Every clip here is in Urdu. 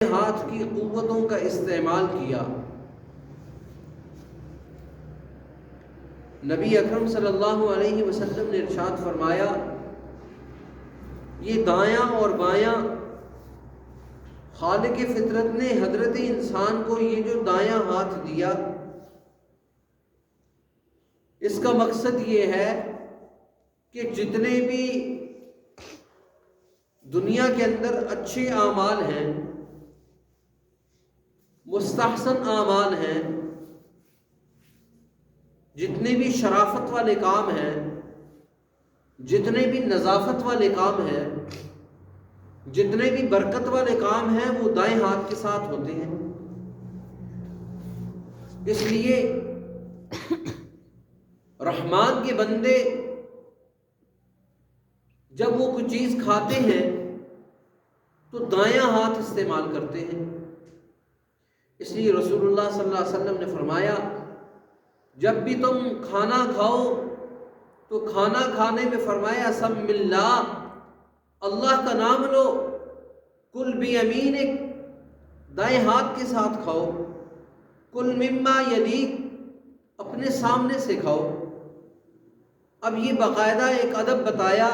ہاتھ کی قوتوں کا استعمال کیا۔ نبی اکرم صلی اللہ علیہ وسلم نے ارشاد فرمایا، یہ دایاں اور بایاں خالق فطرت نے حضرت انسان کو یہ جو دایاں ہاتھ دیا، اس کا مقصد یہ ہے کہ جتنے بھی دنیا کے اندر اچھے اعمال ہیں، مستحسن اعمال ہیں، جتنے بھی شرافت والے کام ہیں، جتنے بھی نظافت والے کام ہیں، جتنے بھی برکت والے کام ہیں، وہ دائیں ہاتھ کے ساتھ ہوتے ہیں۔ اس لیے رحمان کے بندے جب وہ کوئی چیز کھاتے ہیں تو دایاں ہاتھ استعمال کرتے ہیں۔ اس لیے رسول اللہ صلی اللہ علیہ وسلم نے فرمایا، جب بھی تم کھانا کھاؤ تو کھانا کھانے میں فرمایا سم اللہ، اللہ کا نام لو، کل بیمینک، دائیں ہاتھ کے ساتھ کھاؤ، کل مما یلیک، اپنے سامنے سے کھاؤ۔ اب یہ باقاعدہ ایک ادب بتایا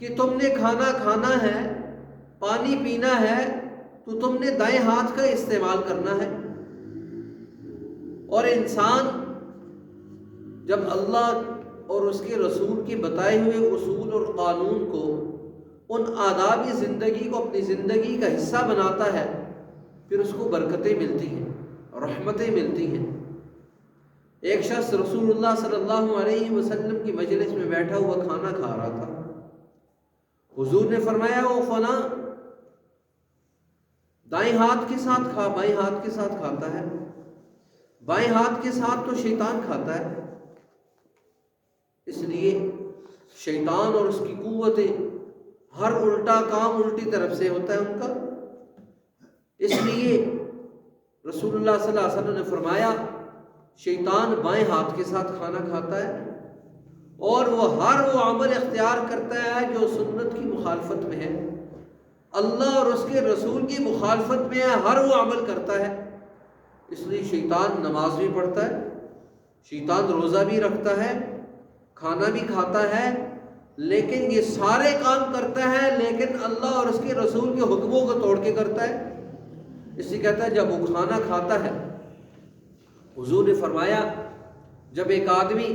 کہ تم نے کھانا کھانا ہے، پانی پینا ہے تو تم نے دائیں ہاتھ کا استعمال کرنا ہے۔ اور انسان جب اللہ اور اس کے رسول کے بتائے ہوئے اصول اور قانون کو، ان آداب زندگی کو اپنی زندگی کا حصہ بناتا ہے، پھر اس کو برکتیں ملتی ہیں، رحمتیں ملتی ہیں۔ ایک شخص رسول اللہ صلی اللہ علیہ وسلم کی مجلس میں بیٹھا ہوا کھانا کھا رہا تھا۔ حضور نے فرمایا، وہ فلاں دائیں ہاتھ کے ساتھ کھا، بائیں ہاتھ کے ساتھ کھاتا ہے، بائیں ہاتھ کے ساتھ تو شیطان کھاتا ہے۔ اس لیے شیطان اور اس کی قوتیں، ہر الٹا کام الٹی طرف سے ہوتا ہے ان کا۔ اس لیے رسول اللہ صلی اللہ علیہ وسلم نے فرمایا، شیطان بائیں ہاتھ کے ساتھ کھانا کھاتا ہے، اور وہ ہر وہ عمل اختیار کرتا ہے جو سنت کی مخالفت میں ہے، اللہ اور اس کے رسول کی مخالفت میں ہے، ہر وہ عمل کرتا ہے۔ اس لیے شیطان نماز بھی پڑھتا ہے، شیطان روزہ بھی رکھتا ہے، کھانا بھی کھاتا ہے، لیکن یہ سارے کام کرتا ہے، لیکن اللہ اور اس کے رسول کے حکموں کو توڑ کے کرتا ہے۔ اس لیے کہتا ہے جب وہ کھانا کھاتا ہے، حضور نے فرمایا جب ایک آدمی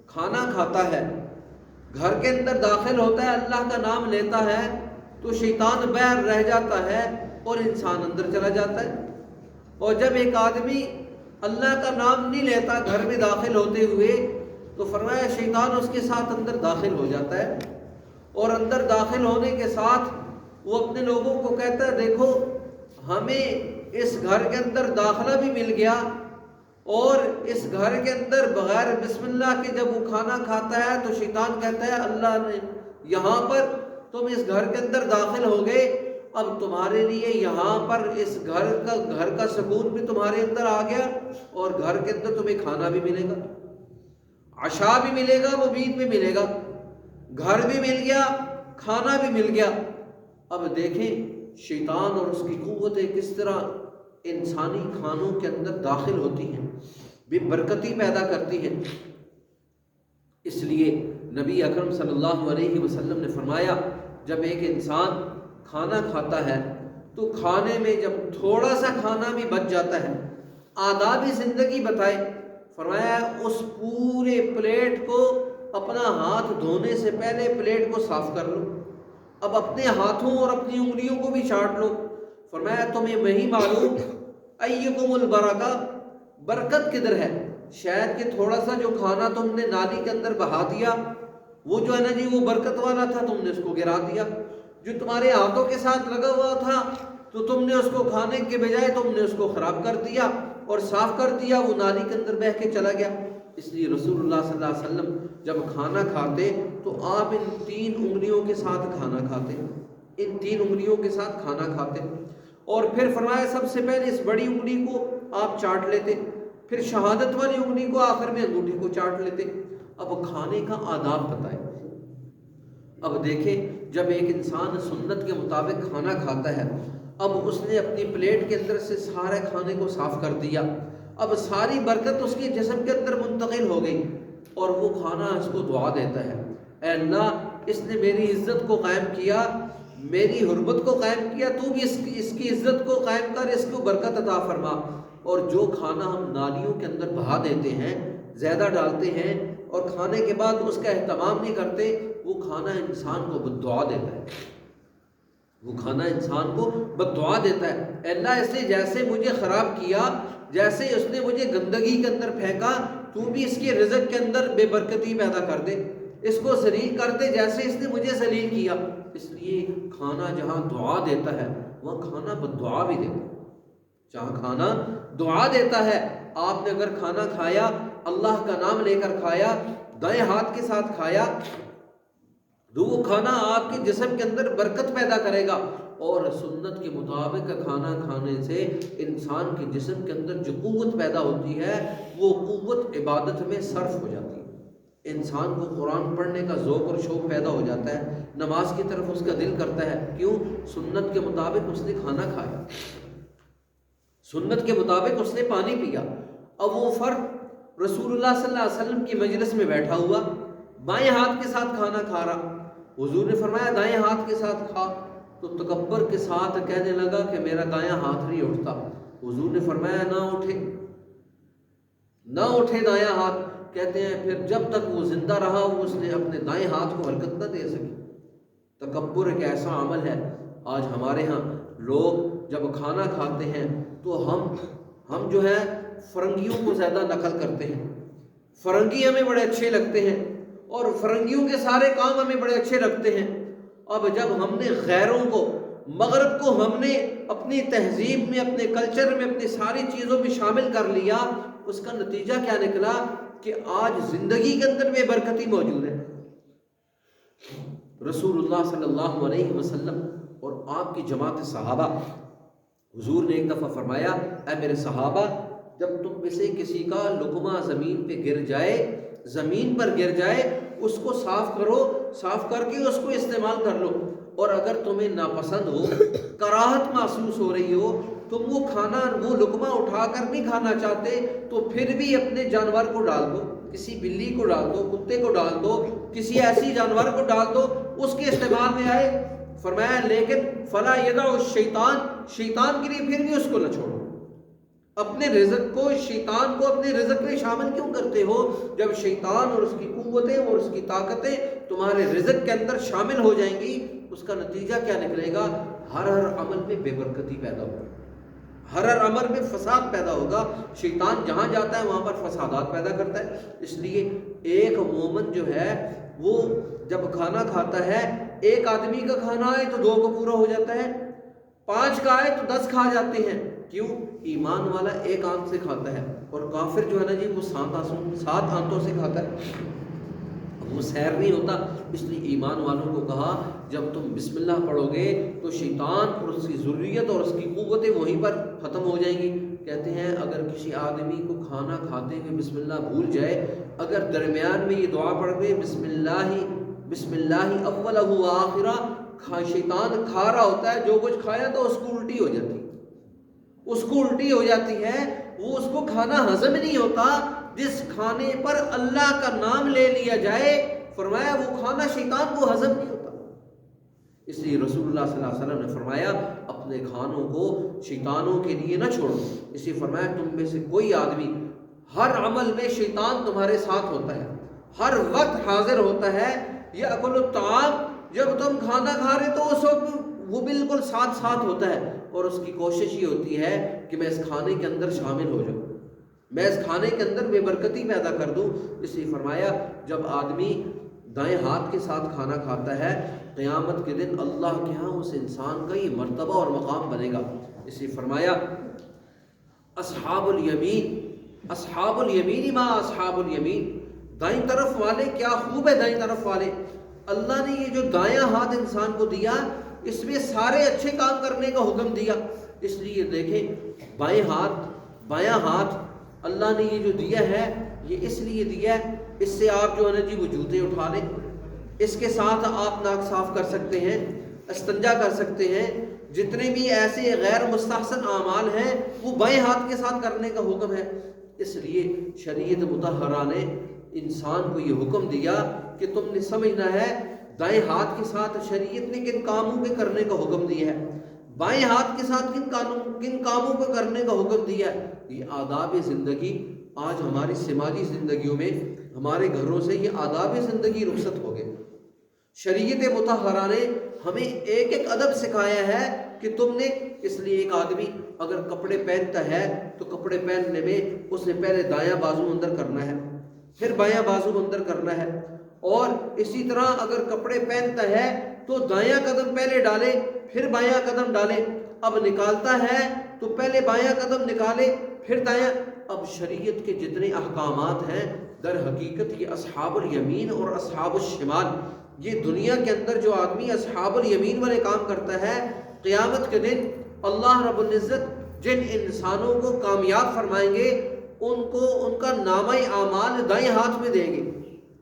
کھانا کھاتا ہے، گھر کے اندر داخل ہوتا ہے، اللہ کا نام لیتا ہے تو شیطان باہر رہ جاتا ہے اور انسان اندر چلا جاتا ہے۔ اور جب ایک آدمی اللہ کا نام نہیں لیتا گھر میں داخل ہوتے ہوئے، تو فرمایا شیطان اس کے ساتھ اندر داخل ہو جاتا ہے، اور اندر داخل ہونے کے ساتھ وہ اپنے لوگوں کو کہتا ہے، دیکھو ہمیں اس گھر کے اندر داخلہ بھی مل گیا، اور اس گھر کے اندر بغیر بسم اللہ کے جب وہ کھانا کھاتا ہے تو شیطان کہتا ہے اللہ نے یہاں پر تم اس گھر کے اندر داخل ہو گئے، اب تمہارے لیے یہاں پر اس گھر کا سکون بھی تمہارے اندر آ گیا، اور گھر کے اندر تمہیں کھانا بھی ملے گا، عشاء بھی ملے گا، مبیت بھی ملے گا، گھر بھی مل گیا، کھانا بھی مل گیا۔ اب دیکھیں شیطان اور اس کی قوتیں کس طرح انسانی کھانوں کے اندر داخل ہوتی ہیں، بے برکتی پیدا کرتی ہیں۔ اس لیے نبی اکرم صلی اللہ علیہ وسلم نے فرمایا، جب ایک انسان کھانا کھاتا ہے تو کھانے میں جب تھوڑا سا کھانا بھی بچ جاتا ہے، آداب زندگی بتائے، فرمایا اس پورے پلیٹ کو اپنا ہاتھ دھونے سے پہلے پلیٹ کو صاف کر لو، اب اپنے ہاتھوں اور اپنی انگلیوں کو بھی چاٹ لو۔ فرمایا تمہیں وہی معلوم ایکم البرکہ، برکت کدھر ہے؟ شاید کہ تھوڑا سا جو کھانا تم نے نالی کے اندر بہا دیا، وہ جو ہے نا جی وہ برکت والا تھا، تم نے اس کو گرا دیا۔ جو تمہارے ہاتھوں کے ساتھ لگا ہوا تھا تو تم نے اس کو کھانے کے بجائے تم نے اس کو خراب کر دیا اور صاف کر دیا، وہ نالی کے اندر بہہ کے چلا گیا۔ اس لیے رسول اللہ صلی اللہ علیہ وسلم جب کھانا کھاتے تو آپ ان 3 انگلیوں کے ساتھ کھانا کھاتے، ان 3 انگلیوں کے ساتھ کھانا کھاتے، اور پھر فرمایا سب سے پہلے اس بڑی انگلی کو آپ چاٹ لیتے، پھر شہادت والی انگلی کو آخر میں انگوٹھی کو چاٹ لیتے۔ اب کھانے کا آداب بتائے۔ اب دیکھیں جب ایک انسان سنت کے مطابق کھانا کھاتا ہے، اب اس نے اپنی پلیٹ کے اندر سے سارے کھانے کو صاف کر دیا، اب ساری برکت اس کے جسم کے اندر منتقل ہو گئی، اور وہ کھانا اس کو دعا دیتا ہے، اے اللہ اس نے میری عزت کو قائم کیا، میری حرمت کو قائم کیا، تو بھی اس کی عزت کو قائم کر، اس کو برکت عطا فرما۔ اور جو کھانا ہم نالیوں کے اندر بہا دیتے ہیں، زیادہ ڈالتے ہیں اور کھانے کے بعد اس کا اہتمام نہیں کرتے، وہ کھانا انسان کو بد دعا دیتا ہے، وہ کھانا انسان کو بد دعا دیتا ہے۔ اے اللہ اس نے جیسے مجھے خراب کیا، جیسے اس نے مجھے گندگی کے اندر پھینکا، تو بھی اس کے رزق کے اندر بے برکتی پیدا کر دے، اس کو ذلیل کر دے جیسے اس نے مجھے ذلیل کیا۔ اس لیے کھانا جہاں دعا دیتا ہے وہاں کھانا بد دعا بھی دیتا ہے، جہاں کھانا دعا دیتا ہے۔ آپ نے اگر کھانا کھایا، اللہ کا نام لے کر کھایا، دائیں ہاتھ کے ساتھ کھایا، تو وہ کھانا آپ کے جسم کے اندر برکت پیدا کرے گا، اور سنت کے مطابق کھانا کھانے سے انسان کے جسم کے اندر جو قوت پیدا ہوتی ہے وہ قوت عبادت میں صرف ہو جاتی ہے، انسان کو قرآن پڑھنے کا ذوق اور شوق پیدا ہو جاتا ہے، نماز کی طرف اس کا دل کرتا ہے، کیوں؟ سنت کے مطابق اس نے کھانا کھایا، سنت کے مطابق اس نے پانی پیا۔ اب وہ فرد رسول اللہ صلی اللہ علیہ وسلم کی مجلس میں بیٹھا ہوا، بائیں ہاتھ کے ساتھ کھانا کھا رہا، حضور نے فرمایا دائیں ہاتھ کے ساتھ کھا، تو تکبر کے ساتھ کہنے لگا کہ میرا دایاں ہاتھ نہیں اٹھتا۔ حضور نے فرمایا نہ اٹھے دایاں ہاتھ۔ کہتے ہیں پھر جب تک وہ زندہ رہا اس نے اپنے دائیں ہاتھ کو حرکت نہ دے سکی۔ تکبر ایک ایسا عمل ہے، آج ہمارے ہاں لوگ جب کھانا کھاتے ہیں تو ہم جو ہے فرنگیوں کو زیادہ نقل کرتے ہیں، فرنگی ہمیں بڑے اچھے لگتے ہیں اور فرنگیوں کے سارے کام ہمیں بڑے اچھے لگتے ہیں۔ اب جب ہم نے غیروں کو، مغرب کو ہم نے اپنی تہذیب میں، اپنے کلچر میں، اپنی ساری چیزوں میں شامل کر لیا، اس کا نتیجہ کیا نکلا کہ آج زندگی کے اندر بے برکتی موجود ہے۔ رسول اللہ صلی اللہ علیہ وسلم اور آپ کی جماعت صحابہ، حضور نے ایک دفعہ فرمایا اے میرے صحابہ، جب تم میں سے کسی کا لقمہ زمین پہ گر جائے، زمین پر گر جائے، اس کو صاف کرو، صاف کر کے اس کو استعمال کر لو، اور اگر تمہیں ناپسند ہو، کراہت محسوس ہو رہی ہو، تم وہ لقمہ اٹھا کر نہیں کھانا چاہتے، تو پھر بھی اپنے جانور کو ڈال دو، کسی بلی کو ڈال دو، کتے کو ڈال دو، کسی ایسی جانور کو ڈال دو اس کے استعمال میں آئے۔ فرمایا لیکن فلا یدع الشیطان، شیطان کے لیے پھر بھی اس کو نہ چھوڑو۔ اپنے رزق کو، شیطان کو اپنے رزق میں شامل کیوں کرتے ہو؟ جب شیطان اور اس کی قوتیں اور اس کی طاقتیں تمہارے رزق کے اندر شامل ہو جائیں گی، اس کا نتیجہ کیا نکلے گا؟ ہر عمل میں بے برکتی پیدا ہوگی، ہر عمل میں فساد پیدا ہوگا۔ شیطان جہاں جاتا ہے وہاں پر فسادات پیدا کرتا ہے۔ اس لیے ایک مومن جو ہے وہ جب کھانا کھاتا ہے، ایک آدمی کا کھانا آئے تو 2 کو پورا ہو جاتا ہے، 5 کا آئے تو 10 کھا جاتے ہیں۔ کیوں؟ ایمان والا ایک آنت سے کھاتا ہے، اور کافر جو ہے نا جی وہ 7 آنتوں سے کھاتا ہے، وہ سیر نہیں ہوتا۔ اس لیے ایمان والوں کو کہا جب تم بسم اللہ پڑھو گے تو شیطان اور اس کی ذریت اور اس کی قوتیں وہیں پر ختم ہو جائیں گی۔ کہتے ہیں اگر کسی آدمی کو کھانا کھاتے ہوئے بسم اللہ بھول جائے، اگر درمیان میں یہ دعا پڑھ گئے بسم اللہ اولہ و آخرہ، شیطان کھا رہا ہوتا ہے، جو کچھ کھایا تو اس کو الٹی ہو جاتی ہے، اس کو الٹی ہو جاتی ہے، وہ اس کو کھانا ہضم نہیں ہوتا۔ جس کھانے پر اللہ کا نام لے لیا جائے، فرمایا وہ کھانا شیطان کو ہضم نہیں ہوتا۔ اس لیے رسول اللہ صلی اللہ علیہ وسلم نے فرمایا اپنے کھانوں کو شیطانوں کے لیے نہ چھوڑو۔ اس لیے فرمایا تم میں سے کوئی آدمی، ہر عمل میں شیطان تمہارے ساتھ ہوتا ہے، ہر وقت حاضر ہوتا ہے۔ یأکل الطعام، جب تم کھانا کھا رہے تو اس وقت وہ بالکل ساتھ ہوتا ہے، اور اس کی کوشش یہ ہوتی ہے کہ میں اس کھانے کے اندر شامل ہو جاؤں، میں اس کھانے کے اندر بے برکتی پیدا کر دوں۔ اس لیے فرمایا جب آدمی دائیں ہاتھ کے ساتھ کھانا کھاتا ہے، قیامت کے دن اللہ کے ہاں اس انسان کا یہ مرتبہ اور مقام بنے گا۔ اس لیے فرمایا اصحاب الیمین ما اصحاب الیمین، دائیں طرف والے کیا خوب ہے، دائیں طرف والے۔ اللہ نے یہ جو دایاں ہاتھ انسان کو دیا، اس میں سارے اچھے کام کرنے کا حکم دیا۔ اس لیے دیکھیں بایاں ہاتھ اللہ نے یہ جو دیا ہے، یہ اس لیے دیا ہے، اس سے آپ جو ہے نا جی وہ جوتے اٹھا لیں، اس کے ساتھ آپ ناک صاف کر سکتے ہیں، استنجا کر سکتے ہیں، جتنے بھی ایسے غیر مستحسن اعمال ہیں وہ بائیں ہاتھ کے ساتھ کرنے کا حکم ہے۔ اس لیے شریعت مطہرہ نے انسان کو یہ حکم دیا کہ تم نے سمجھنا ہے دائیں ہاتھ کے ساتھ شریعت نے کن کاموں کے کرنے کا حکم دیا ہے، بائیں ہاتھ کے ساتھ کن کاموں کو کرنے کا حکم دیا ہے۔ یہ آداب زندگی آج ہماری سماجی زندگیوں میں، ہمارے گھروں سے یہ آداب زندگی رخصت ہو گئے۔ شریعت مطہرہ نے ہمیں ایک ایک ادب سکھایا ہے کہ تم نے، اس لیے ایک آدمی اگر کپڑے پہنتا ہے تو کپڑے پہننے میں اس نے پہلے دایاں بازو اندر کرنا ہے، پھر بایاں بازو اندر کرنا ہے، اور اسی طرح اگر کپڑے پہنتا ہے تو دایاں قدم پہلے ڈالے پھر بایاں قدم ڈالے، اب نکالتا ہے تو پہلے بایاں قدم نکالے پھر دایاں۔ اب شریعت کے جتنے احکامات ہیں در حقیقت یہ اصحاب الیمین اور اصحاب الشمال، یہ دنیا کے اندر جو آدمی اصحاب الیمین والے کام کرتا ہے، قیامت کے دن اللہ رب العزت جن انسانوں کو کامیاب فرمائیں گے ان کو ان کا نامہ اعمال دائیں ہاتھ میں دیں گے۔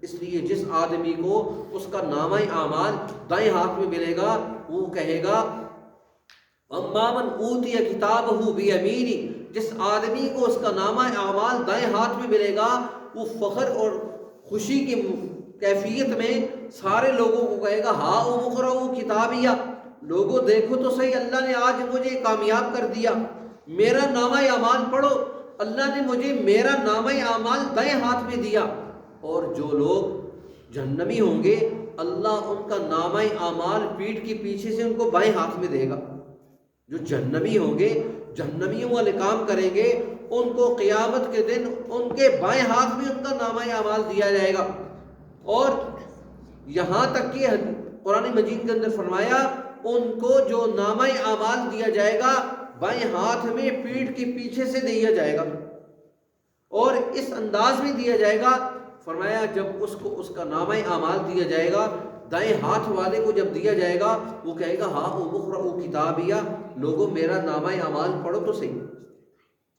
اس لیے جس آدمی کو اس کا نامہ اعمال دائیں ہاتھ میں ملے گا وہ کہے گا اما من اوتی کتابہ بیمینی، جس آدمی کو اس کا نامہ اعمال دائیں ہاتھ میں ملے گا وہ فخر اور خوشی کی کیفیت میں سارے لوگوں کو کہے گا ہاں اقرؤ کتابیہ، لوگوں دیکھو تو صحیح، اللہ نے آج مجھے کامیاب کر دیا، میرا نامہ اعمال پڑھو، اللہ نے مجھے میرا نامہ اعمال دائیں ہاتھ میں دیا۔ اور جو لوگ جہنمی ہوں گے اللہ ان کا نامہ اعمال پیٹھ کے پیچھے سے ان کو بائیں ہاتھ میں دے گا۔ جو جہنمی ہوں گے، جہنمیوں والے کام کریں گے، ان کو قیامت کے دن ان کے بائیں ہاتھ میں ان کا نامہ اعمال دیا جائے گا۔ اور یہاں تک کہ قرآن مجید کے اندر فرمایا ان کو جو نامہ اعمال دیا جائے گا بائیں ہاتھ میں پیٹھ کے پیچھے سے دیا جائے گا، اور اس انداز میں دیا جائے گا، فرمایا جب اس کو اس کا نامہ اعمال دیا جائے گا دائیں ہاتھ والے کو جب دیا جائے گا وہ کہے گا ہاں اقرؤ کتابیہ، لوگوں میرا نامہ اعمال پڑھو تو صحیح،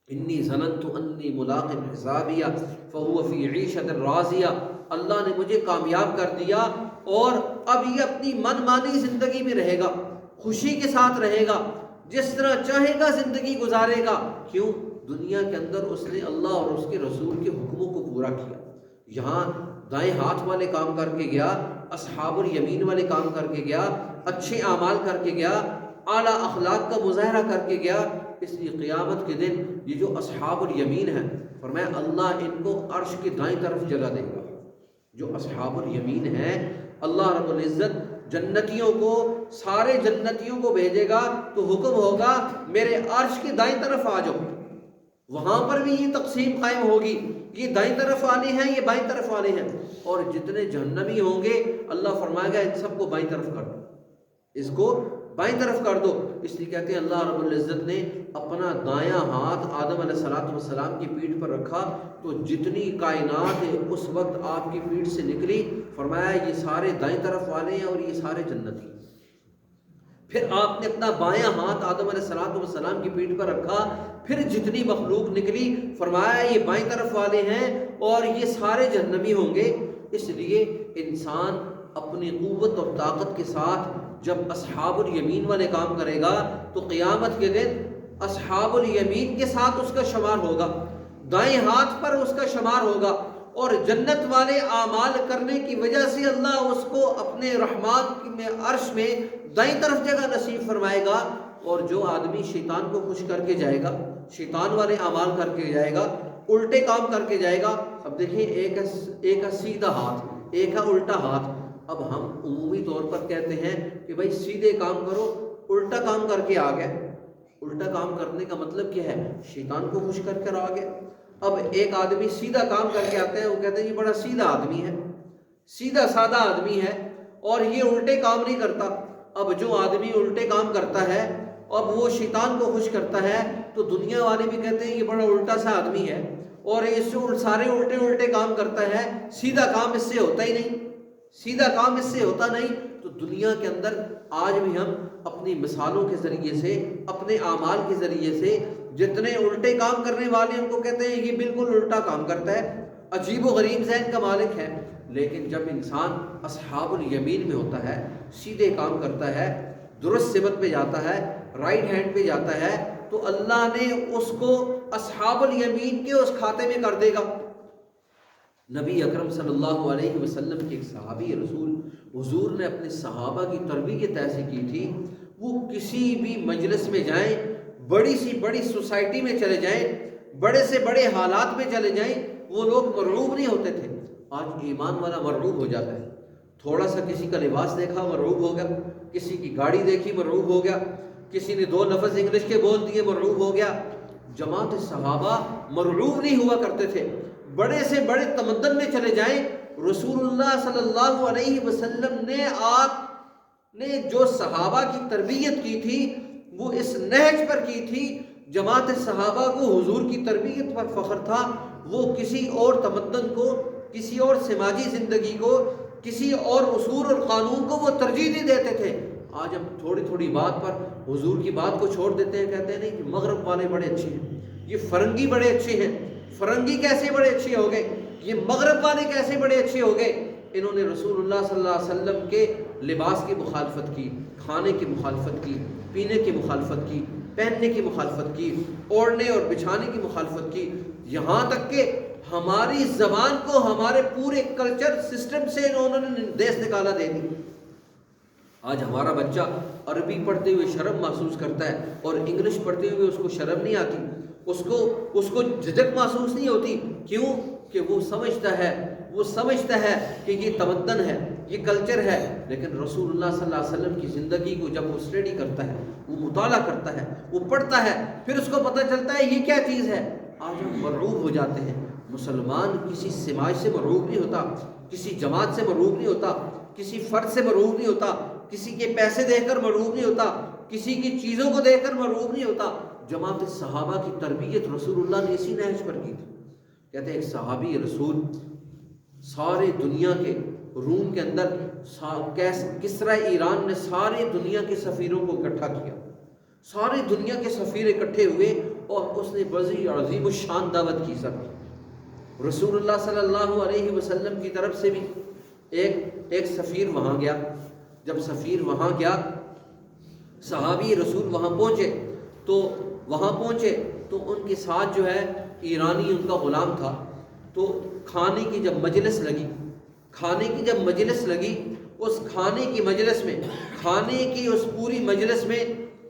انی ظننت انی ملاق حسابیہ فہو فی عیشۃ راضیہ، اللہ نے مجھے کامیاب کر دیا اور اب یہ اپنی من مانی زندگی میں رہے گا، خوشی کے ساتھ رہے گا، جس طرح چاہے گا زندگی گزارے گا۔ کیوں؟ دنیا کے اندر اس نے اللہ اور اس کے رسول کے حکموں کو پورا کیا۔ یہاں دائیں ہاتھ والے کام کر کے گیا، اصحاب الیمین والے کام کر کے گیا، اچھے اعمال کر کے گیا، اعلیٰ اخلاق کا مظاہرہ کر کے گیا۔ اس لیے قیامت کے دن یہ جو اصحاب الیمین ہیں، فرمایا اللہ ان کو عرش کی دائیں طرف جگہ دے گا۔ جو اصحاب الیمین ہیں اللہ رب العزت جنتیوں کو، سارے جنتیوں کو بھیجے گا تو حکم ہوگا میرے عرش کی دائیں طرف آ جاؤ، وہاں پر بھی یہ تقسیم قائم ہوگی، یہ دائیں طرف والے ہیں یہ بائیں طرف والے ہیں، اور جتنے جہنمی ہوں گے اللہ فرمائے گا ان سب کو بائیں طرف کر دو، اس کو بائیں طرف کر دو۔ اس لیے کہتے ہیں اللہ رب العزت نے اپنا دایاں ہاتھ آدم علیہ السلام کی پیٹھ پر رکھا تو جتنی کائنات اس وقت آپ کی پیٹھ سے نکلی، فرمایا یہ سارے دائیں طرف والے ہیں اور یہ سارے جنتی۔ پھر آپ نے اپنا بایاں ہاتھ آدم علیہ السلام کی پیٹھ پر رکھا، پھر جتنی مخلوق نکلی فرمایا یہ بائیں طرف والے ہیں اور یہ سارے جہنمی ہوں گے۔ اس لیے انسان اپنی قوت اور طاقت کے ساتھ جب اصحاب الیمین والے کام کرے گا تو قیامت کے دن اصحاب الیمین کے ساتھ اس کا شمار ہوگا، دائیں ہاتھ پر اس کا شمار ہوگا، اور جنت والے اعمال کرنے کی وجہ سے اللہ اس کو اپنے رحمان میں عرش میں دائیں طرف جگہ نصیب فرمائے گا۔ اور جو آدمی شیطان کو خوش کر کے جائے گا، شیطان والے اعمال کر کے جائے گا، الٹے کام کر کے جائے گا، اب دیکھیں ایک ہے سیدھا ہاتھ، ایک ہے الٹا ہاتھ۔ اب ہم عمومی طور پر کہتے ہیں کہ بھائی سیدھے کام کرو، الٹا کام کر کے آ گئے۔ الٹا کام کرنے کا مطلب کیا ہے؟ شیطان کو خوش کر کر آ گئے۔ اب ایک آدمی سیدھا کام کر کے آتا ہے، وہ کہتے ہیں یہ بڑا سیدھا آدمی ہے، سیدھا سادہ آدمی ہے اور یہ الٹے کام نہیں کرتا۔ اب جو آدمی الٹے کام کرتا ہے اب وہ شیطان کو خوش کرتا ہے تو دنیا والے بھی کہتے ہیں یہ بڑا الٹا سا آدمی ہے اور اس سے سارے الٹے الٹے کام کرتا ہے، سیدھا کام اس سے ہوتا ہی نہیں، سیدھا کام اس سے ہوتا نہیں۔ تو دنیا کے اندر آج بھی ہم اپنی مثالوں کے ذریعے سے، اپنے اعمال کے ذریعے سے جتنے الٹے کام کرنے والے ان کو کہتے ہیں یہ بالکل الٹا کام کرتا ہے، عجیب و غریب ذہن کا مالک ہے۔ لیکن جب انسان اصحاب الیمین میں ہوتا ہے، سیدھے کام کرتا ہے، درست سمت پہ جاتا ہے، رائٹ ہینڈ پہ جاتا ہے تو اللہ نے اس کو اصحاب الیمین کے اس کھاتے میں کر دے گا۔ نبی اکرم صلی اللہ علیہ وسلم کے ایک صحابی رسول، حضور نے اپنے صحابہ کی تربیت ایسی کی تھی، وہ کسی بھی مجلس میں جائیں، بڑی سی بڑی سوسائٹی میں چلے جائیں، بڑے سے بڑے حالات میں چلے جائیں، وہ لوگ مرعوب نہیں ہوتے تھے۔ آج ایمان والا مرعوب ہو جاتا ہے، تھوڑا سا کسی کا لباس دیکھا مرعوب ہو گیا، کسی کی گاڑی دیکھی مرعوب ہو گیا، کسی نے 2 لفظ انگلش کے بول دیے مرعوب ہو گیا۔ جماعت صحابہ مرعوب نہیں ہوا کرتے تھے، بڑے سے بڑے تمدن میں چلے جائیں، رسول اللہ صلی اللہ علیہ وسلم نے آپ نے جو صحابہ کی تربیت کی تھی وہ اس نہج پر کی تھی۔ جماعت صحابہ کو حضور کی تربیت پر فخر تھا، وہ کسی اور تمدن کو، کسی اور سماجی زندگی کو، کسی اور اصول اور قانون کو وہ ترجیح نہیں دیتے تھے۔ آج ہم تھوڑی تھوڑی بات پر حضور کی بات کو چھوڑ دیتے ہیں، کہتے ہیں نہیں کہ مغرب والے بڑے اچھے ہیں، یہ فرنگی بڑے اچھے ہیں، فرنگی کیسے بڑے اچھے ہو گئے، یہ مغرب والے کیسے بڑے اچھے ہو گئے۔ انہوں نے رسول اللہ صلی اللہ علیہ وسلم کے لباس کی مخالفت کی، کھانے کی مخالفت کی، پینے کی مخالفت کی، پہننے کی مخالفت کی، اوڑھنے اور بچھانے کی مخالفت کی، یہاں تک کہ ہماری زبان کو ہمارے پورے کلچر سسٹم سے انہوں نے دیس نکالا دے دی۔ آج ہمارا بچہ عربی پڑھتے ہوئے شرم محسوس کرتا ہے اور انگلش پڑھتے ہوئے اس کو شرم نہیں آتی، اس کو جھجک محسوس نہیں ہوتی۔ کیوں؟ کہ وہ سمجھتا ہے کہ یہ تمدن ہے، یہ کلچر ہے۔ لیکن رسول اللہ صلی اللہ علیہ وسلم کی زندگی کو جب وہ اسٹڈی کرتا ہے، وہ مطالعہ کرتا ہے، وہ پڑھتا ہے، پھر اس کو پتہ چلتا ہے یہ کیا چیز ہے۔ آج ہم مرعوب ہو جاتے ہیں۔ مسلمان کسی سماج سے مرعوب نہیں ہوتا، کسی جماعت سے مرعوب نہیں ہوتا، کسی فرد سے مرعوب نہیں ہوتا، کسی کے پیسے دیکھ کر مرعوب نہیں ہوتا، کسی کی چیزوں کو دیکھ کر مرعوب نہیں ہوتا۔ جماعت صحابہ کی تربیت رسول اللہ نے اسی نہج پر کی تھی۔ کہتے ہیں ایک صحابی رسول سارے دنیا کے، روم کے اندر کسرا ایران نے ساری دنیا کے سفیروں کو اکٹھا کیا، ساری دنیا کے سفیر اکٹھے ہوئے اور اس نے بڑی عظیم الشان دعوت کی سب۔ رسول اللہ صلی اللہ علیہ وسلم کی طرف سے بھی ایک سفیر وہاں گیا۔ جب سفیر وہاں گیا، صحابی رسول وہاں پہنچے تو ان کے ساتھ جو ہے ایرانی ان کا غلام تھا۔ تو کھانے کی جب مجلس لگی، اس کھانے کی مجلس میں، کھانے کی اس پوری مجلس میں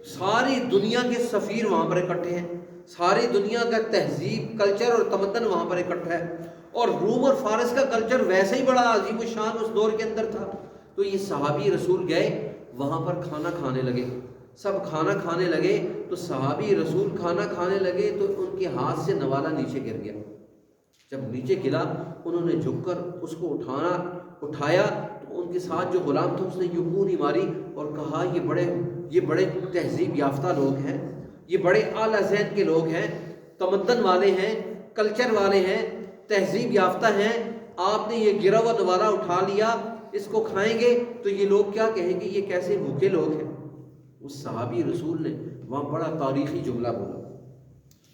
ساری دنیا کے سفیر وہاں پر اکٹھے ہیں، ساری دنیا کا تہذیب، کلچر اور تمدن وہاں پر اکٹھا ہے، اور روم اور فارس کا کلچر ویسے ہی بڑا عظیم الشان اس دور کے اندر تھا۔ تو یہ صحابی رسول گئے وہاں پر کھانا کھانے لگے، سب کھانا کھانے لگے، تو صحابی رسول کھانا کھانے لگے تو ان کے ہاتھ سے نوالا نیچے گر گیا۔ جب نیچے گرا انہوں نے جھک کر اس کو اٹھایا تو ان کے ساتھ جو غلام تھا اس نے یوں پونی ماری اور کہا یہ بڑے تہذیب یافتہ لوگ ہیں، یہ بڑے اعلیٰ ذہن کے لوگ ہیں، تمدن والے ہیں، کلچر والے ہیں، تہذیب یافتہ ہیں، آپ نے یہ گرا ہوا نوالا اٹھا لیا، اس کو کھائیں گے تو یہ لوگ کیا کہیں گے، یہ کیسے بھوکے لوگ ہیں۔ اس صحابی رسول نے وہاں بڑا تاریخی جملہ بولا،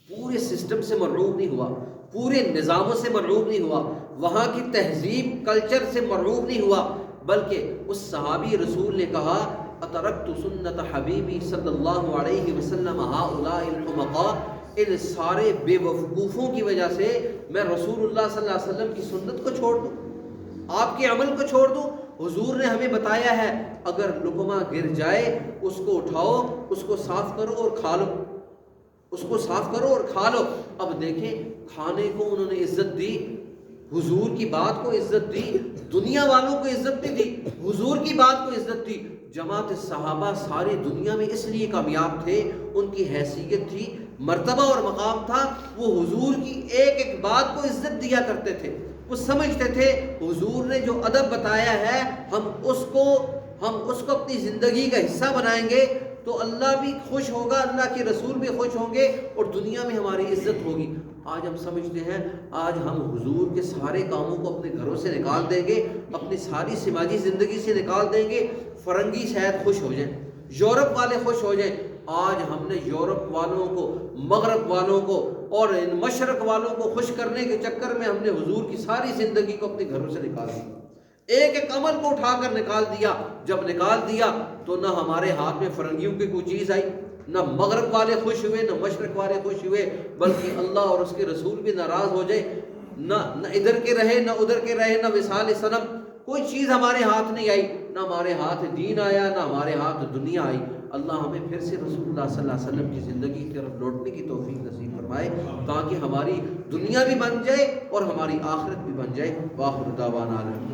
پورے سسٹم سے مرعوب نہیں ہوا، پورے نظاموں سے مرعوب نہیں ہوا، وہاں کی تہذیب کلچر سے مرعوب نہیں ہوا، بلکہ اس صحابی رسول نے کہا اترکت سنت حبیبی صلی اللہ علیہ وسلم ہؤلاء الحمقاء، ان سارے بے وقوفوں کی وجہ سے میں رسول اللہ صلی اللہ علیہ وسلم کی سنت کو چھوڑ دوں، آپ کے عمل کو چھوڑ دوں۔ حضور نے ہمیں بتایا ہے اگر لقمہ گر جائے اس کو اٹھاؤ، اس کو صاف کرو اور کھا لو، اس کو صاف کرو اور کھا لو۔ اب دیکھیں کھانے کو انہوں نے عزت دی، حضور کی بات کو عزت دی، دنیا والوں کو عزت نہیں دی، حضور کی بات کو عزت دی۔ جماعت صحابہ ساری دنیا میں اس لیے کامیاب تھے، ان کی حیثیت تھی، مرتبہ اور مقام تھا، وہ حضور کی ایک ایک بات کو عزت دیا کرتے تھے۔ وہ سمجھتے تھے حضور نے جو ادب بتایا ہے ہم اس کو اپنی زندگی کا حصہ بنائیں گے تو اللہ بھی خوش ہوگا، اللہ کے رسول بھی خوش ہوں گے اور دنیا میں ہماری عزت ہوگی۔ آج ہم سمجھتے ہیں آج ہم حضور کے سارے کاموں کو اپنے گھروں سے نکال دیں گے، اپنی ساری سماجی زندگی سے نکال دیں گے، فرنگی شاید خوش ہو جائیں، یورپ والے خوش ہو جائیں۔ آج ہم نے یورپ والوں کو، مغرب والوں کو اور مشرق والوں کو خوش کرنے کے چکر میں ہم نے حضور کی ساری زندگی کو اپنے گھروں سے نکال دیا، ایک ایک عمل کو اٹھا کر نکال دیا۔ جب نکال دیا تو نہ ہمارے ہاتھ میں فرنگیوں کی کوئی چیز آئی، نہ مغرب والے خوش ہوئے نہ مشرق والے خوش ہوئے، بلکہ اللہ اور اس کے رسول بھی ناراض ہو جائے، نہ ادھر کے رہے نہ ادھر کے رہے، نہ وصال صنم، کوئی چیز ہمارے ہاتھ نہیں آئی، نہ ہمارے ہاتھ دین آیا نہ ہمارے ہاتھ دنیا آئی۔ اللہ ہمیں پھر سے رسول اللہ صلی اللہ علیہ وسلم کی زندگی کی طرف لوٹنے کی توفیق نصیب فرمائے، تاکہ ہماری دنیا بھی بن جائے اور ہماری آخرت بھی بن جائے۔ وآخر دعوانا